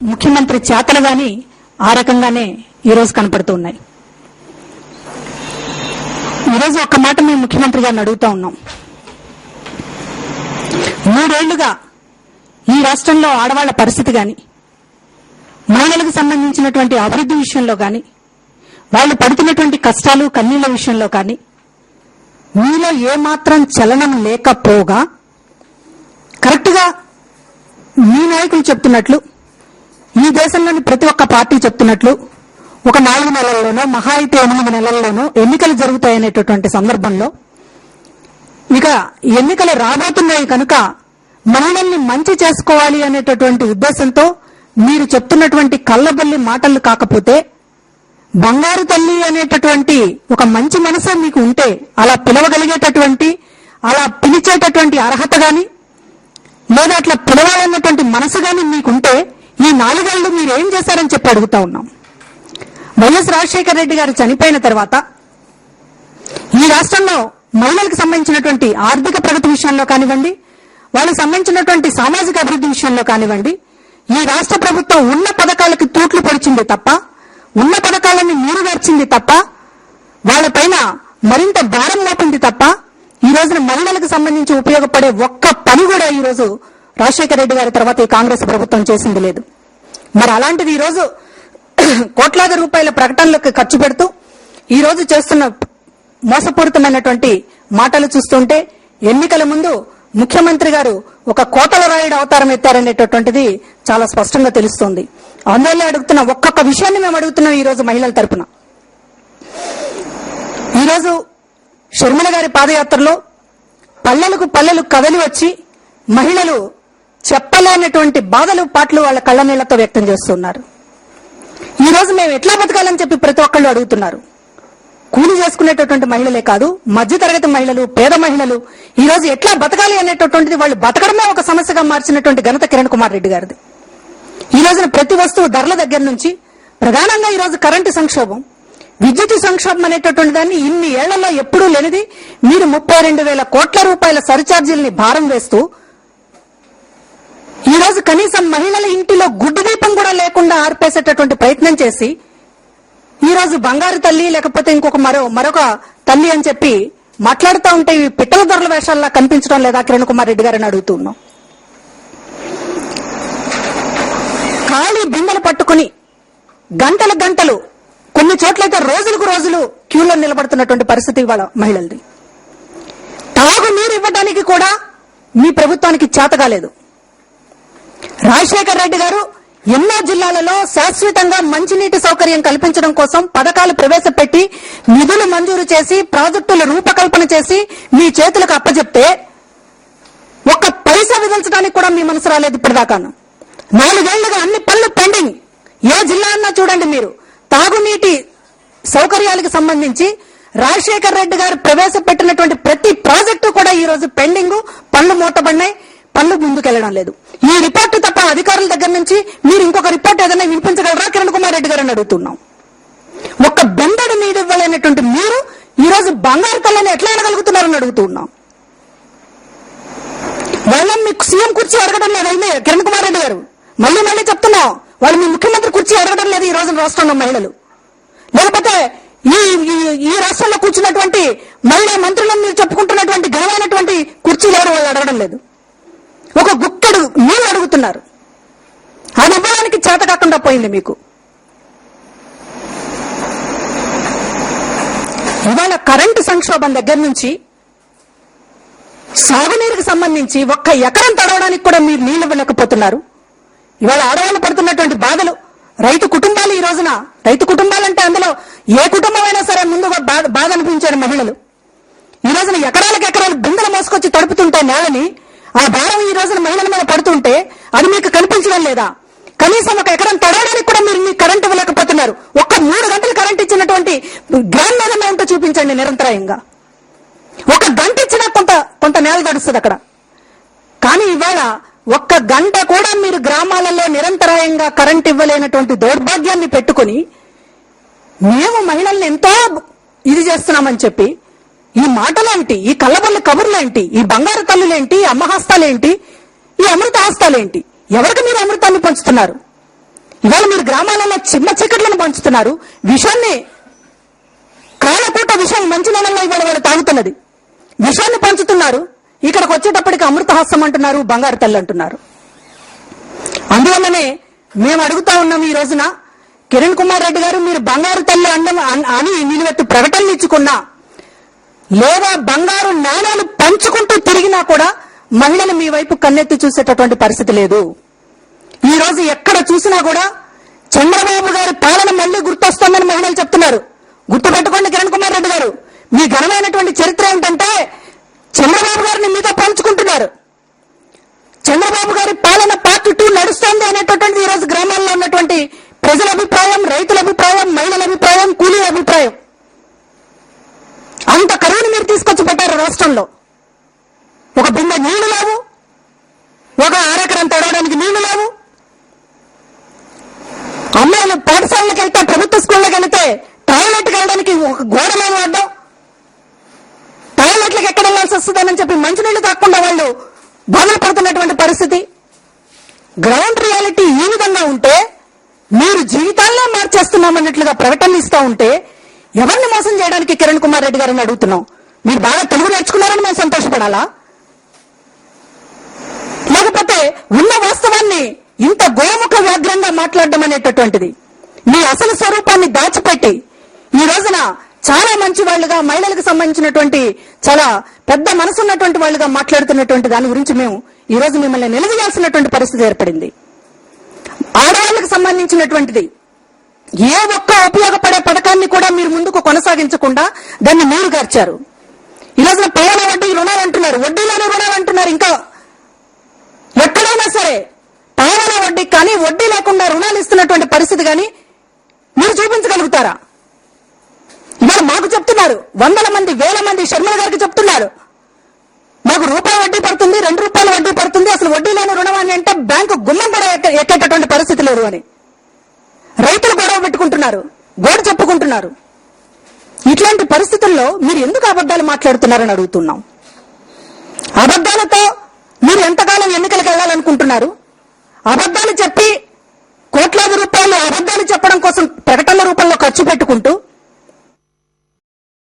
ముఖ్యమంత్రి చేతలు గాని ఆ రకంగానే ఈరోజు కనపడుతూ ఉన్నాయి. ఈరోజు ఒక్క మాట మేము ముఖ్యమంత్రి గారిని అడుగుతా ఉన్నాం. 3 ఏళ్లుగా ఈ రాష్ట్రంలో ఆడవాళ్ల పరిస్థితి గాని, మహిళలకు సంబంధించినటువంటి అభివృద్ధి విషయంలో గాని, వాళ్ళు పడుతున్నటువంటి కష్టాలు కన్నీళ్ల విషయంలో కానీ మీలో ఏమాత్రం చలనం లేకపోగా కరెక్ట్ గా మీ నాయకులు చెప్తున్నట్లు, ఈ దేశంలోని ప్రతి ఒక్క పార్టీ చెప్తున్నట్లు ఒక 4 నెలల్లోనో మహా అయితే 8 నెలల్లోనో ఎన్నికలు జరుగుతాయనేటటువంటి సందర్భంలో ఇక ఎన్నికలు రాబోతున్నాయి కనుక మహిళల్ని మంచి చేసుకోవాలి అనేటటువంటి ఉద్దేశంతో మీరు చెప్తున్నటువంటి కళ్ళబొల్లి మాటలు కాకపోతే, బంగారు తల్లి అనేటటువంటి ఒక మంచి మనసు మీకు ఉంటే అలా పిలవగలిగేటటువంటి, అలా పిలిచేటటువంటి అర్హత గాని, లేదా అట్లా పిలవాలన్నటువంటి మనసు గాని మీకుంటే ఈ 4 ఏళ్లు మీరు ఏం చేశారని చెప్పి అడుగుతా ఉన్నాం. వైఎస్ రాజశేఖర రెడ్డి గారు చనిపోయిన తర్వాత ఈ రాష్ట్రంలో మహిళలకు సంబంధించినటువంటి ఆర్థిక ప్రగతి విషయంలో కానివ్వండి, వాళ్ళకి సంబంధించినటువంటి సామాజిక అభివృద్ధి విషయంలో కానివ్వండి, ఈ రాష్ట్ర ప్రభుత్వం ఉన్న పథకాలకి తూట్లు పొడిచింది తప్ప, ఉన్న పథకాలని నీరుగార్చింది తప్ప, వాళ్ళపైన మరింత భారం మోపింది తప్ప, ఈ రోజున మహిళలకు సంబంధించి ఉపయోగపడే ఒక్క పని కూడా ఈ రోజు రాజశేఖర రెడ్డి గారి తర్వాత ఈ కాంగ్రెస్ ప్రభుత్వం చేసింది లేదు. మరి అలాంటిది ఈ రోజు కోట్లాది రూపాయల ప్రకటనలకు ఖర్చు పెడుతూ ఈ రోజు చేస్తున్న మోసపూరితమైనటువంటి మాటలు చూస్తుంటే ఎన్నికల ముందు ముఖ్యమంత్రి గారు ఒక కోటల రాయుడు అవతారం ఎత్తారనేటటువంటిది చాలా స్పష్టంగా తెలుస్తోంది. అందువల్ల అడుగుతున్న ఒక్కొక్క విషయాన్ని మేము అడుగుతున్నాం ఈ రోజు మహిళల తరపున. ఈరోజు షర్మిల గారి పాదయాత్రలో పల్లెలకు పల్లెలు కదలి వచ్చి మహిళలు చెప్పలేనటువంటి బాధలు పాటలు వాళ్ళ కళ్ళ నీళ్లతో వ్యక్తం చేస్తున్నారు. ఈ రోజు మేము ఎట్లా బతకాలని చెప్పి ప్రతి ఒక్కళ్ళు అడుగుతున్నారు. కూలి చేసుకునేటటువంటి మహిళలే కాదు, మధ్యతరగతి మహిళలు, పేద మహిళలు ఈ రోజు ఎట్లా బతకాలి అనేటటువంటిది వాళ్ళు బతకడమే ఒక సమస్యగా మార్చినటువంటి ఘనత కిరణ్ కుమార్ రెడ్డి గారిది. ఈ రోజున ప్రతి వస్తువు ధరల దగ్గర నుంచి ప్రధానంగా ఈ రోజు కరెంటు సంక్షోభం, విద్యుత్ సంక్షోభం అనేటటువంటి దాన్ని ఇన్ని ఏళ్లలో ఎప్పుడూ లేనిది మీరు 32,000 కోట్ల రూపాయల సర్ఛార్జీలని భారం వేస్తూ ఈ రోజు కనీసం మహిళల ఇంటిలో గుడ్డు దీపం కూడా లేకుండా ఆర్పేసేటటువంటి ప్రయత్నం చేసి ఈ రోజు బంగారు తల్లి లేకపోతే ఇంకొక మరొక తల్లి అని చెప్పి మాట్లాడుతూ ఉంటే ఇవి పిట్టల ధరల వేషాల్లా కనిపించడం లేదా కిరణ్ కుమార్ రెడ్డి గారిని అడుగుతున్నాం. ఖాళీ బిందెలు పట్టుకుని గంటలు గంటలు, కొన్ని చోట్లయితే రోజులకు రోజులు క్యూలో నిలబడుతున్నటువంటి పరిస్థితి ఇవాళ మహిళలది. తాగు నీరు ఇవ్వడానికి కూడా మీ ప్రభుత్వానికి చేత కాలేదు. రాజశేఖర రెడ్డి గారు ఎన్నో జిల్లాలలో శాశ్వతంగా మంచినీటి సౌకర్యం కల్పించడం కోసం పథకాలు ప్రవేశపెట్టి నిధులు మంజూరు చేసి ప్రాజెక్టుల రూపకల్పన చేసి మీ చేతులకు అప్పచెప్తే ఒక్క పైసా విధించడానికి కూడా మీ మనసు రాలేదు ఇప్పటిదాకాను. 4 ఏళ్లుగా అన్ని పనులు పెండింగ్. ఏ జిల్లా అన్నా చూడండి మీరు, తాగునీటి సౌకర్యాలకు సంబంధించి రాజశేఖర రెడ్డి గారు ప్రవేశపెట్టినటువంటి ప్రతి ప్రాజెక్టు కూడా ఈ రోజు పెండింగ్, పనులు మూతబడినాయి, పనులు ముందుకెళ్లడం లేదు. ఈ రిపోర్టు తప్ప అధికారుల దగ్గర నుంచి మీరు ఇంకొక రిపోర్ట్ ఏదైనా వినిపించగలరా కిరణ్ కుమార్ రెడ్డి గారిని అడుగుతున్నాం. ఒక్క బెందడు నీరు ఇవ్వలేనటువంటి మీరు ఈ రోజు బంగారు తల్లిని ఎట్లా అనగలుగుతున్నారని అడుగుతున్నాం. వాళ్ళని మీకు సీఎం కుర్చీ అడగడం లేదు అయితే కిరణ్ కుమార్ రెడ్డి గారు, మళ్ళీ చెప్తున్నాం, వాళ్ళు మీ ముఖ్యమంత్రి కుర్చీ అడగడం లేదు ఈ రోజు రాష్ట్రంలో మహిళలు. లేకపోతే ఈ రాష్ట్రంలో కూర్చున్నటువంటి మహిళా మంత్రులను మీరు చెప్పుకుంటున్నటువంటి ఘనమైనటువంటి కుర్చీలు ఎవరు వాళ్ళు అడగడం లేదు. ఒక గుక్కడు నీళ్ళు అడుగుతున్నారు. అది ఇవ్వడానికి చేత కాకుండా పోయింది మీకు. ఇవాళ కరెంటు సంక్షోభం దగ్గర నుంచి సాగునీరుకు సంబంధించి ఒక్క ఎకరం తడవడానికి కూడా మీరు నీళ్లు ఇవ్వలేకపోతున్నారు. ఇవాళ ఆడవాళ్ళు పడుతున్నటువంటి బాధలు, రైతు కుటుంబాలు ఈ రోజున, రైతు కుటుంబాలంటే అందులో ఏ కుటుంబమైనా సరే ముందు బాధ అనిపించారు మహిళలు. ఈ రోజున ఎకరాలు బిందెలు మోసుకొచ్చి తడుపుతుంటే నేలని, ఆ భారం ఈ రోజున మహిళల మీద పడుతుంటే అది మీకు కనిపించడం లేదా? కనీసం ఒక ఎకరం తడవడానికి కూడా మీరు మీ కరెంట్ ఇవ్వలేకపోతున్నారు. ఒక్క 3 గంటలు కరెంట్ ఇచ్చినటువంటి గ్రాండ్ ఏదైనా ఉంటే చూపించండి నిరంతరాయంగా. ఒక గంట ఇచ్చినా కొంత నేల తడుస్తుంది అక్కడ. కానీ ఇవాళ ఒక్క గంట కూడా మీరు గ్రామాలలో నిరంతరాయంగా కరెంట్ ఇవ్వలేనటువంటి దౌర్భాగ్యాన్ని పెట్టుకుని మేము మహిళల్ని ఎంతో ఇది చేస్తున్నామని చెప్పి ఈ మాటలేంటి, ఈ కళ్ళబొల్లి కబుర్లేంటి, ఈ బంగారు తల్లులేంటి, అమ్మహస్తాలేంటి, ఈ అమృత హస్తాలేంటి? ఎవరికి మీరు అమృతాన్ని పంచుతున్నారు? ఇవాళ మీరు గ్రామాలలో చిన్న చీకట్లను పంచుతున్నారు. విషాన్ని కాలపూట విషం మంచినీళ్ళలో ఇవాళ వాళ్ళు తాగుతున్నది. విషాన్ని పంచుతున్నారు. ఇక్కడికి వచ్చేటప్పటికి అమృతహాసం అంటున్నారు, బంగారు తల్లి అంటున్నారు. అందువల్లనే మేము అడుగుతా ఉన్నాం ఈ రోజున, కిరణ్ కుమార్ రెడ్డి గారు మీరు బంగారు తల్లి అని నిలువెత్తు ప్రకటనలు ఇచ్చుకున్నా, లేదా బంగారు నాణాలు పంచుకుంటూ తిరిగినా కూడా మహిళలు మీ వైపు కన్నెత్తి చూసేటటువంటి పరిస్థితి లేదు. ఈ రోజు ఎక్కడ చూసినా కూడా చంద్రబాబు గారి పాలన మళ్లీ గుర్తొస్తోందని మహిళలు చెప్తున్నారు. గుర్తుపెట్టుకోండి కిరణ్ కుమార్ రెడ్డి గారు, మీ ఘనమైనటువంటి చరిత్ర ఏంటంటే చంద్రబాబు గారిని మీతో పంచుకుంటున్నారు. చంద్రబాబు గారి పాలన పార్ట్ 2 నడుస్తోంది అనేటటువంటి ఈ రోజు గ్రామాల్లో ఉన్నటువంటి ప్రజల అభిప్రాయం, రైతుల అభిప్రాయం, మహిళల అభిప్రాయం, కూలీల అభిప్రాయం. అంత కరువుని మీరు తీసుకొచ్చి పెట్టారు రాష్ట్రంలో. ఒక బిందె నీళ్లు లేవు, ఒక అరెకరం తడవడానికి నీళ్లు లేవు. అమ్మాయిలు పాఠశాలకు వెళ్తే, ప్రభుత్వ స్కూళ్ళకి వెళితే టాయిలెట్కి వెళ్ళడానికి ఒక గోడలేము అడ్డం. టాయిలెట్లకు ఎక్కడ వెళ్ళాల్సి వస్తుందని చెప్పి మంచినీళ్లు తాకుండా వాళ్ళు బాధలు పడుతున్నటువంటి పరిస్థితి. గ్రౌండ్ రియాలిటీ ఈ విధంగా ఉంటే, మీరు జీవితాల్లో మార్చేస్తున్నామన్నట్లుగా ప్రకటనలు ఇస్తా ఉంటే ఎవరిని మోసం చేయడానికి కిరణ్ కుమార్ రెడ్డి గారిని అడుగుతున్నాం. మీరు బాగా తెలుగు నేర్చుకున్నారని మేము సంతోషపడాలా? లేకపోతే ఉన్న వాస్తవాన్ని ఇంత గోముఖ వ్యాఘ్రంగా మాట్లాడడం అనేటటువంటిది, మీ అసలు స్వరూపాన్ని దాచిపెట్టి ఈ రోజున చాలా మంచి వాళ్ళుగా, మహిళలకు సంబంధించినటువంటి చాలా పెద్ద మనసున్నటువంటి వాళ్ళుగా మాట్లాడుతున్నటువంటి దాని గురించి మేము ఈ రోజు మిమ్మల్ని నిలదీయాల్సినటువంటి పరిస్థితి ఏర్పడింది. ఆడవాళ్లకు సంబంధించినటువంటిది ఏ ఒక్క ఉపయోగపడే పథకాన్ని కూడా మీరు ముందుకు కొనసాగించకుండా దాన్ని నీరు గార్చారు. ఈ రోజున పలానా వడ్డీ రుణాలు అంటున్నారు, వడ్డీలోనే రుణాలు అంటున్నారు. ఇంకా ఎక్కడైనా సరే పలానా వడ్డీ కానీ వడ్డీ లేకుండా రుణాలు ఇస్తున్నటువంటి పరిస్థితి కానీ మీరు చూపించగలుగుతారా? ఇవాళ మాకు చెప్తున్నారు, వందల మంది, వేల మంది షర్మిల గారికి చెప్తున్నారు, మాకు రూపాయి వడ్డీ పడుతుంది, 2 రూపాయల వడ్డీ పడుతుంది, అసలు వడ్డీ లేని రుణం అని అంటే బ్యాంకు గుమ్మం కూడా ఎక్కేటటువంటి పరిస్థితి లేదు అని రైతులు గొడవ పెట్టుకుంటున్నారు, గోడు చెప్పుకుంటున్నారు. ఇట్లాంటి పరిస్థితుల్లో మీరు ఎందుకు అబద్ధాలు మాట్లాడుతున్నారని అడుగుతున్నాం. అబద్ధాలతో మీరు ఎంతకాలం ఎన్నికలకు వెళ్లాలనుకుంటున్నారు? అబద్ధాలు చెప్పి కోట్లాది రూపాయలు అబద్ధాలు చెప్పడం కోసం ప్రకటనల రూపంలో ఖర్చు పెట్టుకుంటూ